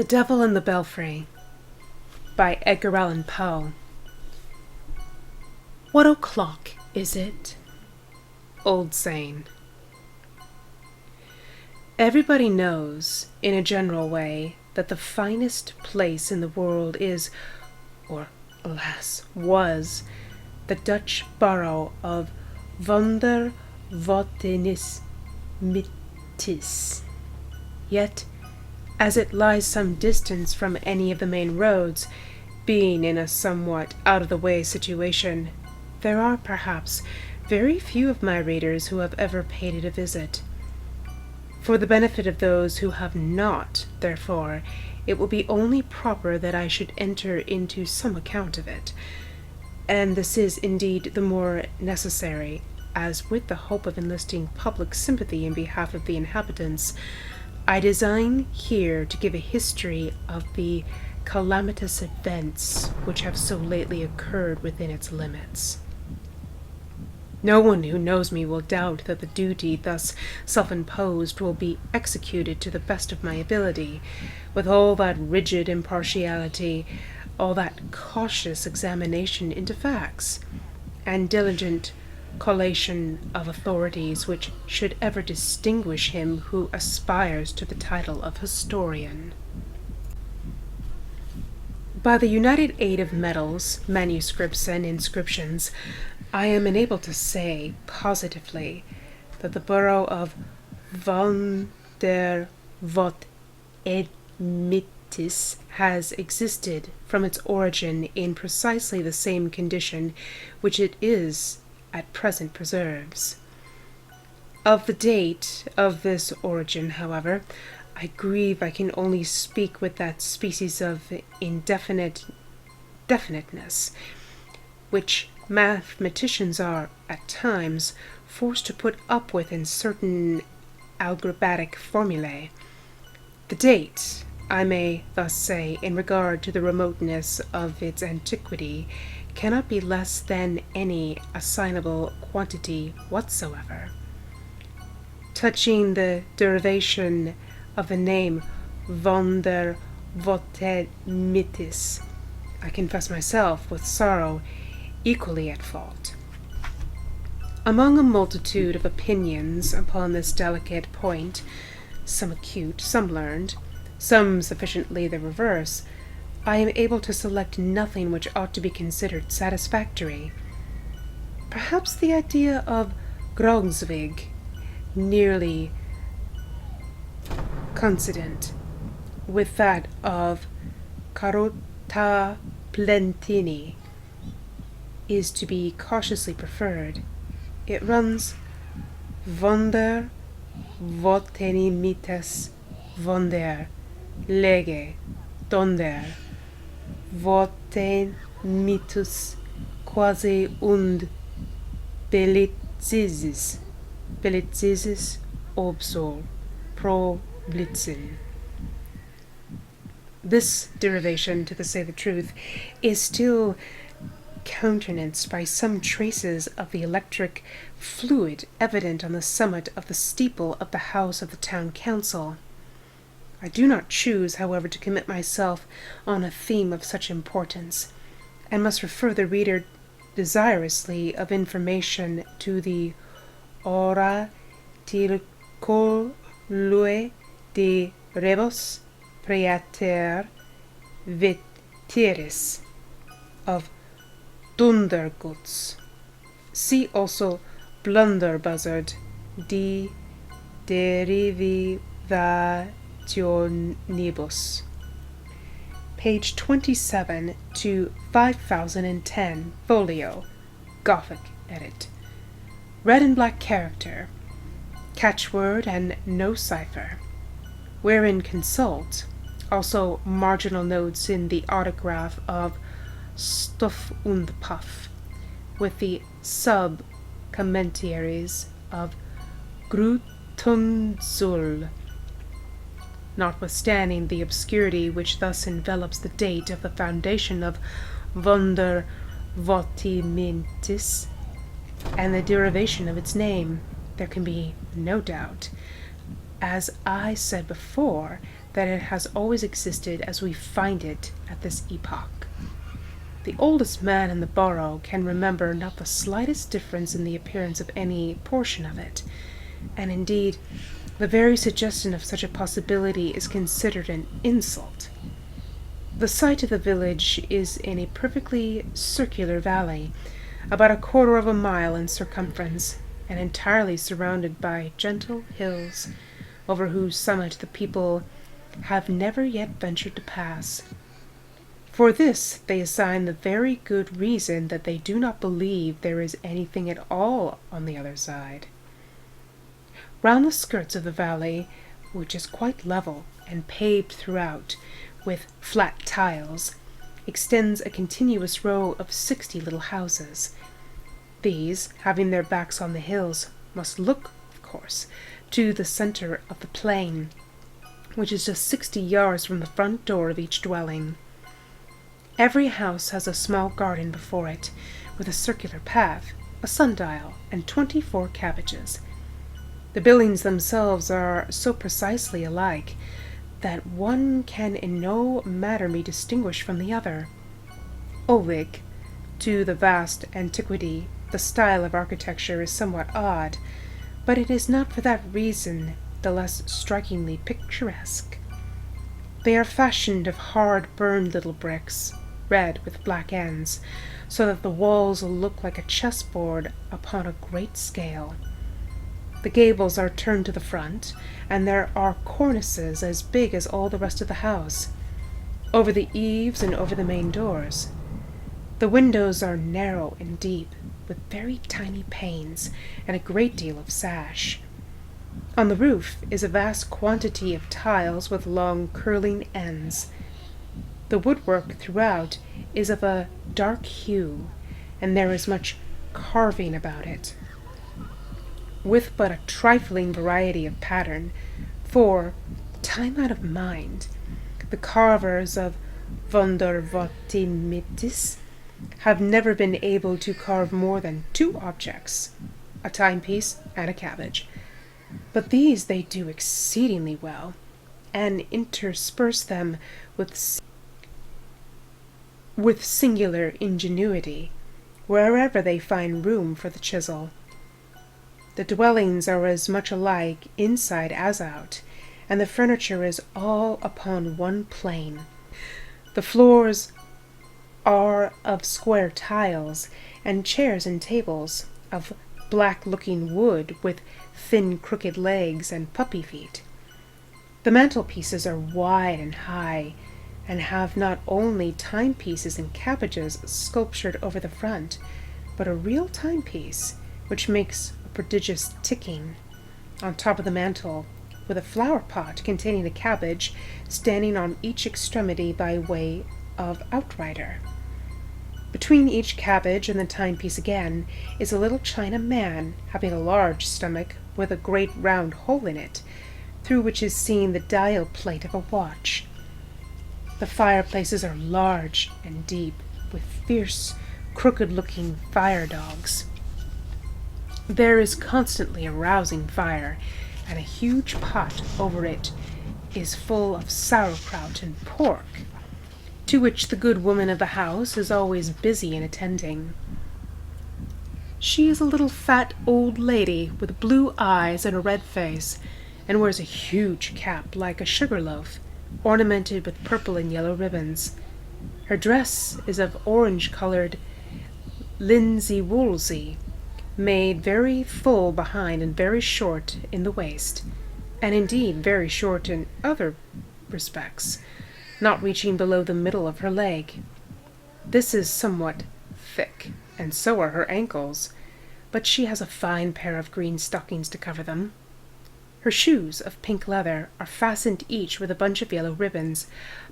The Devil in the Belfry by Edgar Allan Poe. What o'clock is it? Old saying. Everybody knows, in a general way, that the finest place in the world is, or alas, was, the Dutch borough of Vondervoortenis. Yet, as it lies some distance from any of the main roads, being in a somewhat out-of-the-way situation, there are, perhaps, very few of my readers who have ever paid it a visit. For the benefit of those who have not, therefore, it will be only proper that I should enter into some account of it, and this is indeed the more necessary, as with the hope of enlisting public sympathy in behalf of the inhabitants, I design here to give a history of the calamitous events which have so lately occurred within its limits. No one who knows me will doubt that the duty thus self-imposed will be executed to the best of my ability, with all that rigid impartiality, all that cautious examination into facts, and diligent collation of authorities which should ever distinguish him who aspires to the title of historian. By the united aid of medals, manuscripts, and inscriptions, I am enabled to say positively that the borough of Vondervoortenis has existed from its origin in precisely the same condition which it is at present preserves. Of the date of this origin, however, I grieve I can only speak with that species of definiteness which mathematicians are, at times, forced to put up with in certain algebraic formulae. The date, I may thus say, in regard to the remoteness of its antiquity, cannot be less than any assignable quantity whatsoever. Touching the derivation of the name Vondervoortenis, I confess myself, with sorrow, equally at fault. Among a multitude of opinions upon this delicate point, some acute, some learned, some sufficiently the reverse, I am able to select nothing which ought to be considered satisfactory. Perhaps the idea of Grogzwig, nearly coincident with that of Carota Plentini, is to be cautiously preferred. It runs Vondervoortenimittas Vonder lege donder Vortenitus quasi und bellicis obsol pro blitzen. This derivation, to say the truth, is still countenanced by some traces of the electric fluid evident on the summit of the steeple of the house of the town council. I do not choose, however, to commit myself on a theme of such importance, and must refer the reader desirously of information to the Oratilcolue de rebus praeter veteris of Dunderguts. See also Blunderbuzzard de derivationibus, page 27 to 5010, folio, Gothic edit. Red and black character, catchword and no cipher, wherein consult, also marginal notes in the autograph of Stuff und Puff, with the sub-commentaries of Grutunzul. Notwithstanding the obscurity which thus envelops the date of the foundation of Vondervoortenis and the derivation of its name, there can be no doubt, as I said before, that it has always existed as we find it at this epoch. The oldest man in the borough can remember not the slightest difference in the appearance of any portion of it, and indeed the very suggestion of such a possibility is considered an insult. The site of the village is in a perfectly circular valley, about 1/4 of a mile in circumference, and entirely surrounded by gentle hills, over whose summit the people have never yet ventured to pass. For this they assign the very good reason that they do not believe there is anything at all on the other side. Round the skirts of the valley, which is quite level and paved throughout with flat tiles, extends a continuous row of 60 little houses. These, having their backs on the hills, must look, of course, to the center of the plain, which is just 60 yards from the front door of each dwelling. Every house has a small garden before it, with a circular path, a sundial, and 24 cabbages. The buildings themselves are so precisely alike that one can in no manner be distinguished from the other. Owing to the vast antiquity, the style of architecture is somewhat odd, but it is not for that reason the less strikingly picturesque. They are fashioned of hard burned little bricks, red with black ends, so that the walls look like a chessboard upon a great scale. The gables are turned to the front, and there are cornices as big as all the rest of the house, over the eaves and over the main doors. The windows are narrow and deep, with very tiny panes, and a great deal of sash. On the roof is a vast quantity of tiles with long curling ends. The woodwork throughout is of a dark hue, and there is much carving about it, with but a trifling variety of pattern, for, time out of mind, the carvers of Vondervottimitis have never been able to carve more than 2 objects, a timepiece and a cabbage. But these they do exceedingly well, and intersperse them with singular ingenuity, wherever they find room for the chisel. The dwellings are as much alike inside as out, and the furniture is all upon one plane. The floors are of square tiles, and chairs and tables of black-looking wood with thin crooked legs and puppy feet. The mantelpieces are wide and high, and have not only timepieces and cabbages sculptured over the front, but a real timepiece, which makes a prodigious ticking, on top of the mantel, with a flower pot containing the cabbage standing on each extremity by way of outrider. Between each cabbage and the timepiece again is a little china man, having a large stomach with a great round hole in it, through which is seen the dial plate of a watch. The fireplaces are large and deep, with fierce, crooked-looking fire-dogs. There is constantly a rousing fire, and a huge pot over it is full of sauerkraut and pork, to which the good woman of the house is always busy in attending. She is a little fat old lady with blue eyes and a red face, and wears a huge cap like a sugar loaf, ornamented with purple and yellow ribbons. Her dress is of orange-colored linsey-woolsey, made very full behind and very short in the waist, and indeed very short in other respects, not reaching below the middle of her leg. This is somewhat thick, and so are her ankles, but she has a fine pair of green stockings to cover them. Her shoes of pink leather are fastened each with a bunch of yellow ribbons,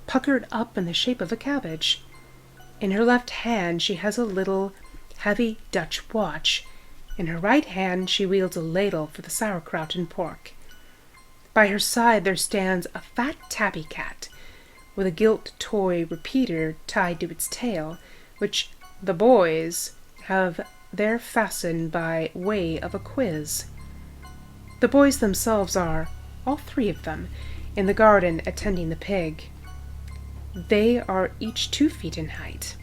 puckered up in the shape of a cabbage. In her left hand she has a little heavy Dutch watch. In her right hand she wields a ladle for the sauerkraut and pork. By her side there stands a fat tabby cat, with a gilt toy repeater tied to its tail, which the boys have there fastened by way of a quiz. The boys themselves are, all 3 of them, in the garden attending the pig. They are each 2 feet in height.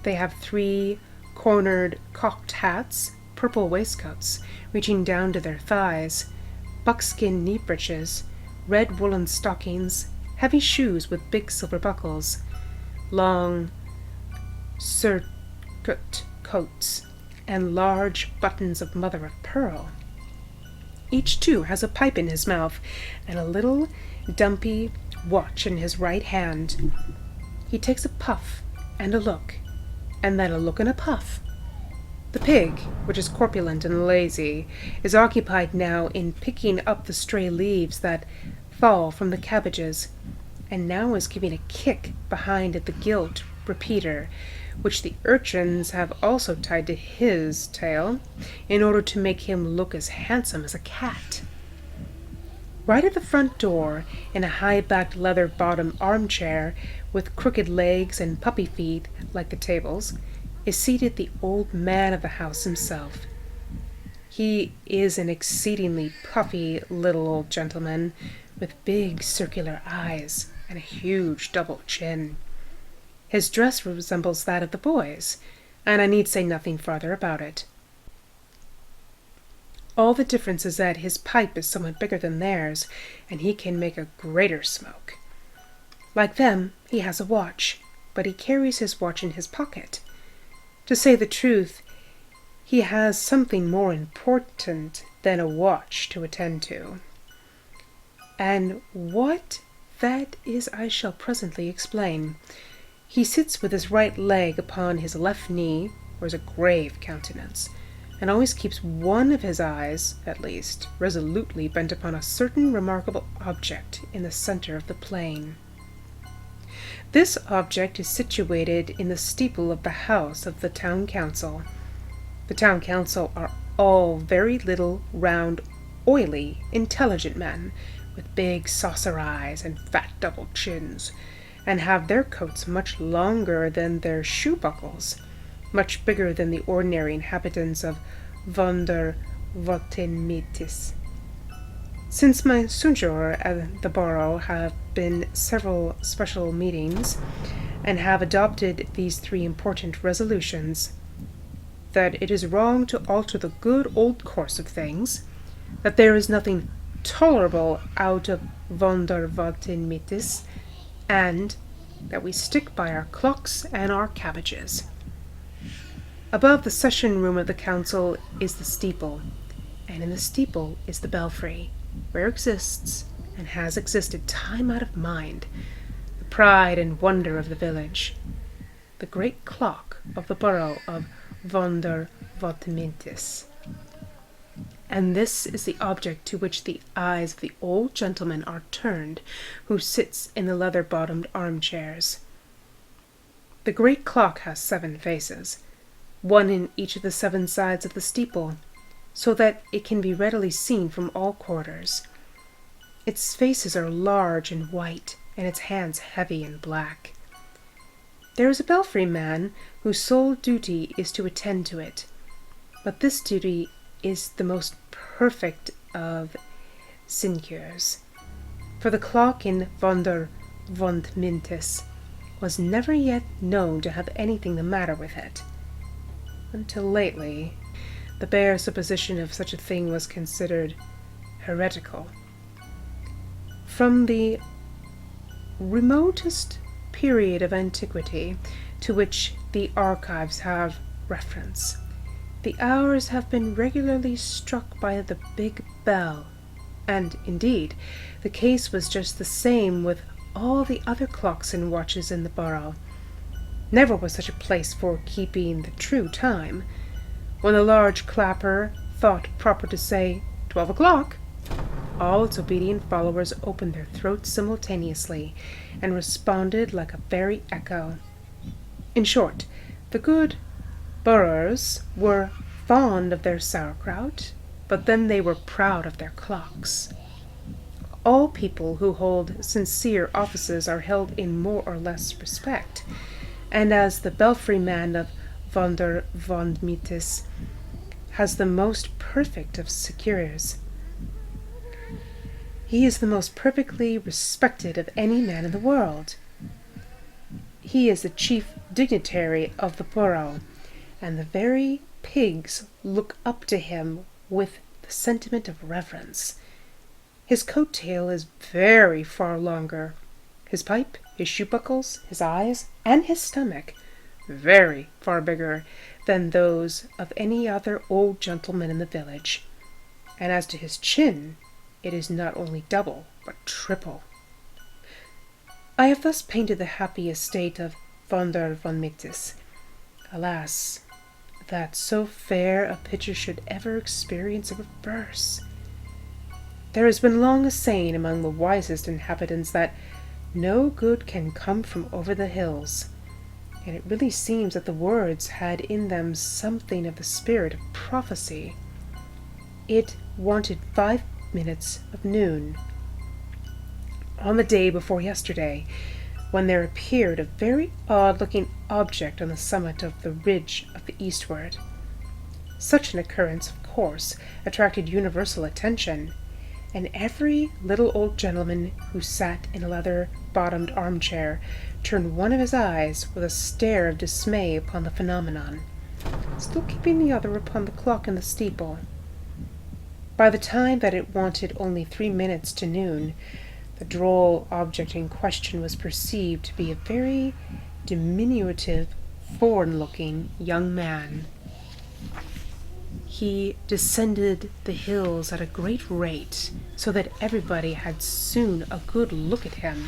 They have 3 cornered cocked hats, purple waistcoats reaching down to their thighs, buckskin knee breeches, red woolen stockings, heavy shoes with big silver buckles, long surcoat coats, and large buttons of mother of pearl. Each, too, has a pipe in his mouth and a little dumpy watch in his right hand. He takes a puff and a look, and then a look and a puff. The pig, which is corpulent and lazy, is occupied now in picking up the stray leaves that fall from the cabbages, and now is giving a kick behind at the gilt repeater, which the urchins have also tied to his tail, in order to make him look as handsome as a cat. Right at the front door, in a high-backed leather-bottomed armchair, with crooked legs and puppy feet like the tables, is seated the old man of the house himself. He is an exceedingly puffy little old gentleman, with big circular eyes and a huge double chin. His dress resembles that of the boys, and I need say nothing farther about it. All the difference is that his pipe is somewhat bigger than theirs, and he can make a greater smoke. Like them, he has a watch, but he carries his watch in his pocket. To say the truth, he has something more important than a watch to attend to. And what that is I shall presently explain. He sits with his right leg upon his left knee, wears a grave countenance, and always keeps one of his eyes, at least, resolutely bent upon a certain remarkable object in the centre of the plain. This object is situated in the steeple of the house of the town council. The town council are all very little, round, oily, intelligent men, with big saucer eyes and fat double chins, and have their coats much longer than their shoe buckles, much bigger than the ordinary inhabitants of Vondervottenitis. Since my sojourn at the borough have been several special meetings, and have adopted these 3 important resolutions: that it is wrong to alter the good old course of things, that there is nothing tolerable out of Vondervottenitis, and that we stick by our clocks and our cabbages. Above the session room of the council is the steeple, and in the steeple is the belfry, where exists, and has existed time out of mind, the pride and wonder of the village, the great clock of the borough of Vondervottenitis. And this is the object to which the eyes of the old gentleman are turned, who sits in the leather-bottomed armchairs. The great clock has 7 faces, one in each of the 7 sides of the steeple, so that it can be readily seen from all quarters. Its faces are large and white, and its hands heavy and black. There is a belfry man whose sole duty is to attend to it, but this duty is the most perfect of sinecures, for the clock in Vondervottenitis was never yet known to have anything the matter with it. Until lately, the bare supposition of such a thing was considered heretical. From the remotest period of antiquity to which the archives have reference, the hours have been regularly struck by the big bell, and, indeed, the case was just the same with all the other clocks and watches in the borough. Never was such a place for keeping the true time. When the large clapper thought proper to say 12 o'clock, all its obedient followers opened their throats simultaneously, and responded like a very echo. In short, the good boroughers were fond of their sauerkraut, but then they were proud of their clocks. All people who hold sincere offices are held in more or less respect, and as the belfry man of He is the most perfectly respected of any man in the world. He is the chief dignitary of the borough, and the very pigs look up to him with the sentiment of reverence. His coat tail is very far longer. His pipe, his shoe buckles, his eyes, and his stomach, very far bigger than those of any other old gentleman in the village. And as to his chin, it is not only double, but triple. I have thus painted the happy estate of von der von Mitis. Alas, that so fair a picture should ever experience a reverse. There has been long a saying among the wisest inhabitants that no good can come from over the hills, and it really seems that the words had in them something of the spirit of prophecy. It wanted 5 minutes of noon, on the day before yesterday, when there appeared a very odd-looking object on the summit of the ridge of the eastward. Such an occurrence, of course, attracted universal attention, and every little old gentleman who sat in a leather-bottomed armchair turned one of his eyes with a stare of dismay upon the phenomenon, still keeping the other upon the clock in the steeple. By the time that it wanted only 3 minutes to noon, the droll object in question was perceived to be a very diminutive, foreign-looking young man. He descended the hills at a great rate, so that everybody had soon a good look at him.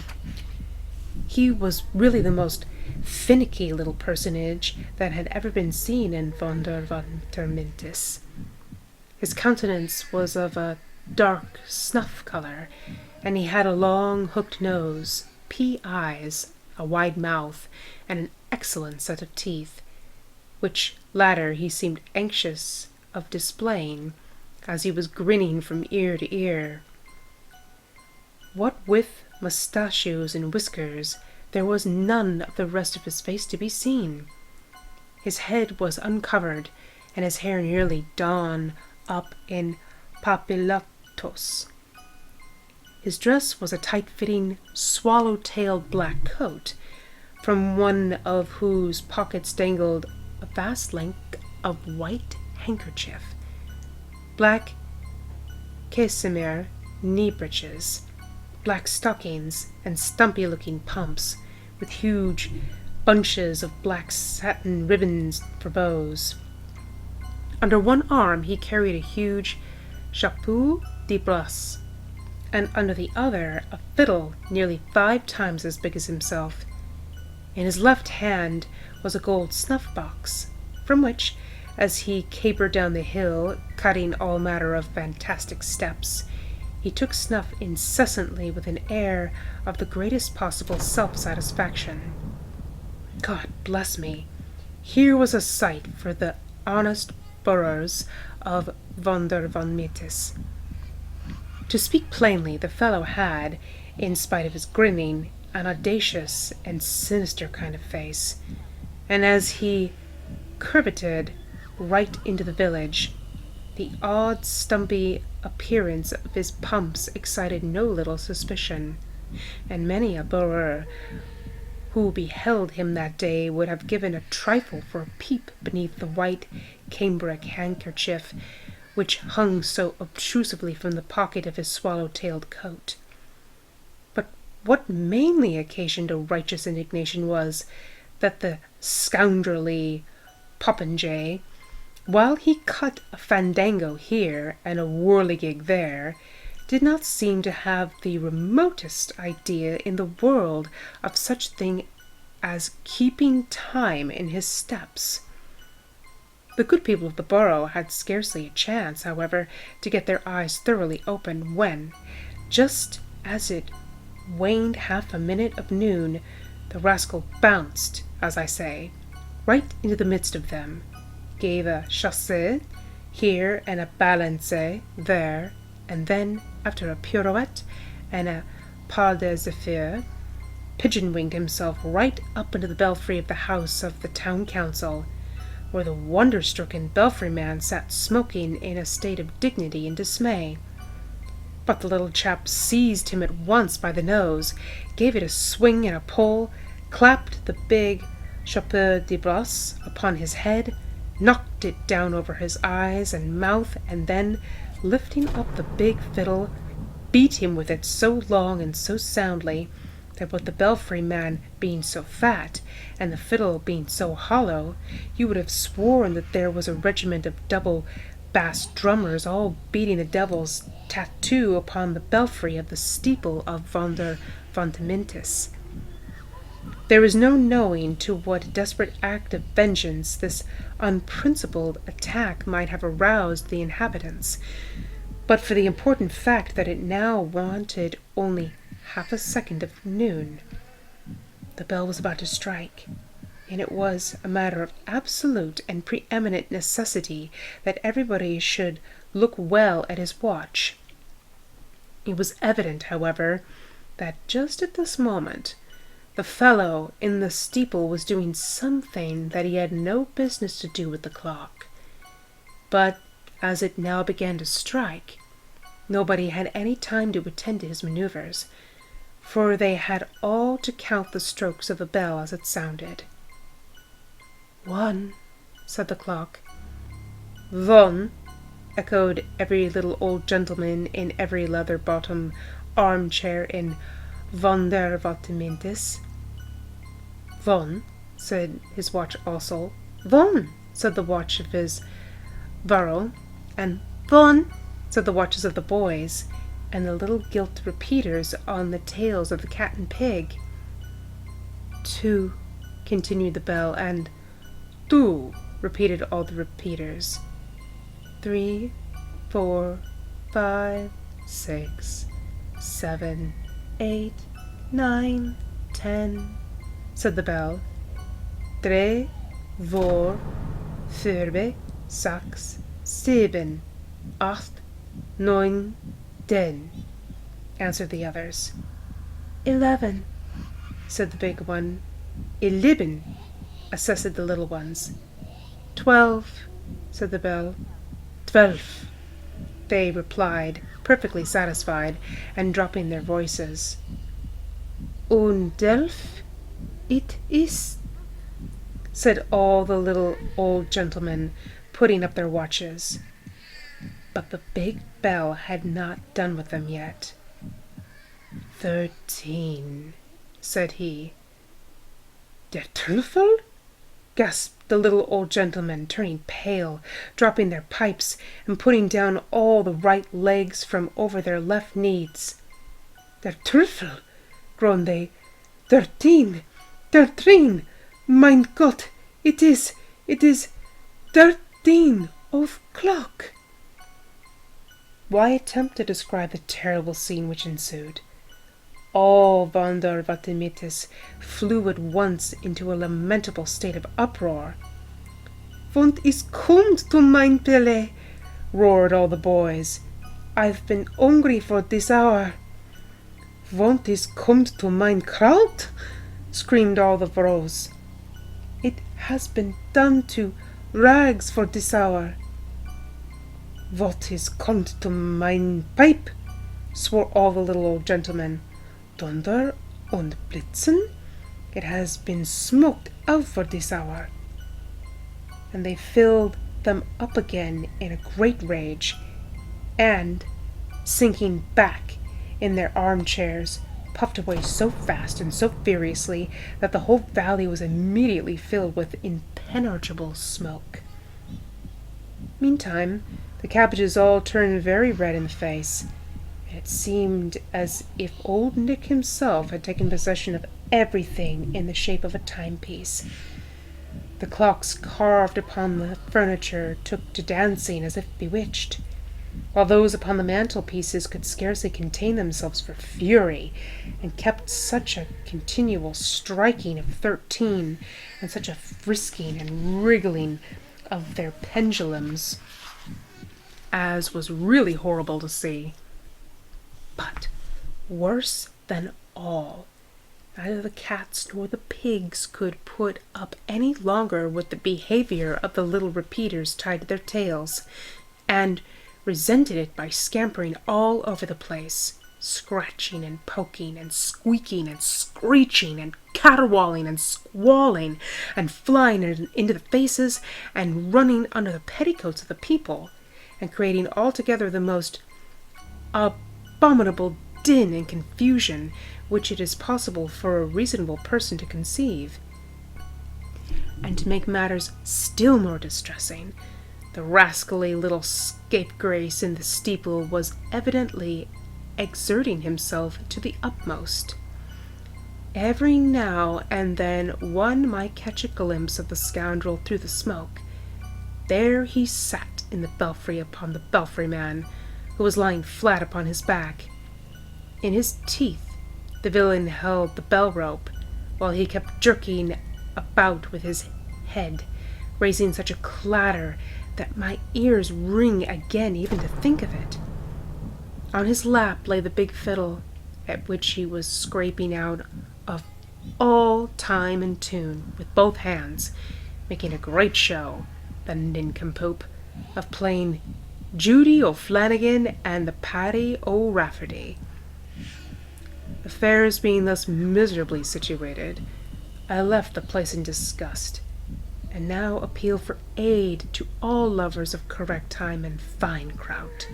He was really the most finicky little personage that had ever been seen in von der Mintis. His countenance was of a dark snuff color, and he had a long hooked nose, pea eyes, a wide mouth, and an excellent set of teeth, which latter he seemed anxious of displaying, as he was grinning from ear to ear. What with mustachios and whiskers, there was none of the rest of his face to be seen. His head was uncovered, and his hair nearly drawn up in papillotes. His dress was a tight-fitting, swallow-tailed black coat, from one of whose pockets dangled a vast length of white handkerchief, black casimere knee-breeches, black stockings, and stumpy-looking pumps, with huge bunches of black satin ribbons for bows. Under one arm he carried a huge chapeau de brosse, and under the other a fiddle nearly 5 times as big as himself. In his left hand was a gold snuff-box, from which, as he capered down the hill, cutting all manner of fantastic steps, he took snuff incessantly with an air of the greatest possible self-satisfaction. God bless me! Here was a sight for the honest boroughs of von der von Mitis. To speak plainly, the fellow had, in spite of his grinning, an audacious and sinister kind of face, and as he curveted right into the village, the odd stumpy appearance of his pumps excited no little suspicion, and many a borer who beheld him that day would have given a trifle for a peep beneath the white cambric handkerchief which hung so obtrusively from the pocket of his swallow-tailed coat. But what mainly occasioned a righteous indignation was, that the scoundrelly popinjay, while he cut a fandango here and a whirligig there, did not seem to have the remotest idea in the world of such thing as keeping time in his steps. The good people of the borough had scarcely a chance, however, to get their eyes thoroughly open when, just as it waned half a minute of noon, the rascal bounced, as I say, right into the midst of them, gave a chassé here and a balancé there, and then, after a pirouette and a pas de zephyr, pigeon-winged himself right up into the belfry of the house of the town council, where the wonder-stricken Belfry man sat smoking in a state of dignity and dismay. But the little chap seized him at once by the nose, gave it a swing and a pull, clapped the big chapeau de brosse upon his head, knocked it down over his eyes and mouth, and then, lifting up the big fiddle, beat him with it so long and so soundly that, with the Belfry man being so fat, and the fiddle being so hollow, you would have sworn that there was a regiment of double bass drummers all beating the devil's tattoo upon the belfry of the steeple of Vonder Fontementis. There was no knowing to what desperate act of vengeance this unprincipled attack might have aroused the inhabitants, but for the important fact that it now wanted only half a second of noon. The bell was about to strike, and it was a matter of absolute and preeminent necessity that everybody should look well at his watch. It was evident, however, that just at this moment the fellow in the steeple was doing something that he had no business to do with the clock. But as it now began to strike, nobody had any time to attend to his manoeuvres, for they had all to count the strokes of the bell as it sounded. 1, said the clock. 1, echoed every little old gentleman in every leather-bottom armchair in Vonder Fontementis. 1, said his watch also. 1, said the watch of his varro, and 1, said the watches of the boys, and the little gilt repeaters on the tails of the cat and pig. 2, continued the bell, and 2, repeated all the repeaters. 3, 4, 5, 6, 7, 8, 9, 10, said the bell. 3, 4, 5, 6, 7, 8, 9, 10, answered the others. 11, said the big one. 11, assisted the little ones. 12, said the bell. 12, they replied, perfectly satisfied, and dropping their voices. Und 11, it is, said all the little old gentlemen, putting up their watches. But the big bell had not done with them yet. 13, said he. Der Teufel? Gasped the little old gentlemen, turning pale, dropping their pipes, and putting down all the right legs from over their left knees. Der Teufel, groaned they. 13, 13, mein Gott, it is 13 o'clock. Why attempt to describe the terrible scene which ensued? All Vonder Fontementis flew at once into a lamentable state of uproar. "Want is kommt to mein Pelle," roared all the boys. "I've been hungry for this hour." "Want is kommt to mein Kraut," screamed all the vros. "It has been done to rags for this hour." "What is kommt to mein Pipe," swore all the little old gentlemen. "Thunder und Blitzen? It has been smoked out for this hour." And they filled them up again in a great rage, and, sinking back in their armchairs, puffed away so fast and so furiously that the whole valley was immediately filled with impenetrable smoke. Meantime, the cabbages all turned very red in the face. It seemed as if old Nick himself had taken possession of everything in the shape of a timepiece. The clocks carved upon the furniture took to dancing as if bewitched, while those upon the mantelpieces could scarcely contain themselves for fury, and kept such a continual striking of 13, and such a frisking and wriggling of their pendulums, as was really horrible to see. But worse than all, neither the cats nor the pigs could put up any longer with the behavior of the little repeaters tied to their tails, and resented it by scampering all over the place, scratching and poking and squeaking and screeching and caterwauling and squalling and flying into the faces and running under the petticoats of the people, and creating altogether the most abominable din and confusion which it is possible for a reasonable person to conceive. And to make matters still more distressing, the rascally little scapegrace in the steeple was evidently exerting himself to the utmost. Every now and then one might catch a glimpse of the scoundrel through the smoke. There he sat in the belfry upon the belfry man, who was lying flat upon his back. In his teeth the villain held the bell rope, while he kept jerking about with his head, raising such a clatter that my ears ring again even to think of it. On his lap lay the big fiddle, at which he was scraping out of all time and tune with both hands, making a great show, the nincompoop, of playing Judy O'Flanagan and the Paddy O'Rafferty. Affairs being thus miserably situated, I left the place in disgust, and now appeal for aid to all lovers of correct time and fine kraut.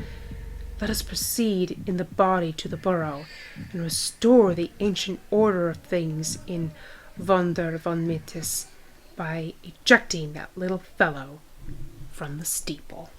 Let us proceed in the body to the borough, and restore the ancient order of things in Wunder von Mittis by ejecting that little fellow from the steeple.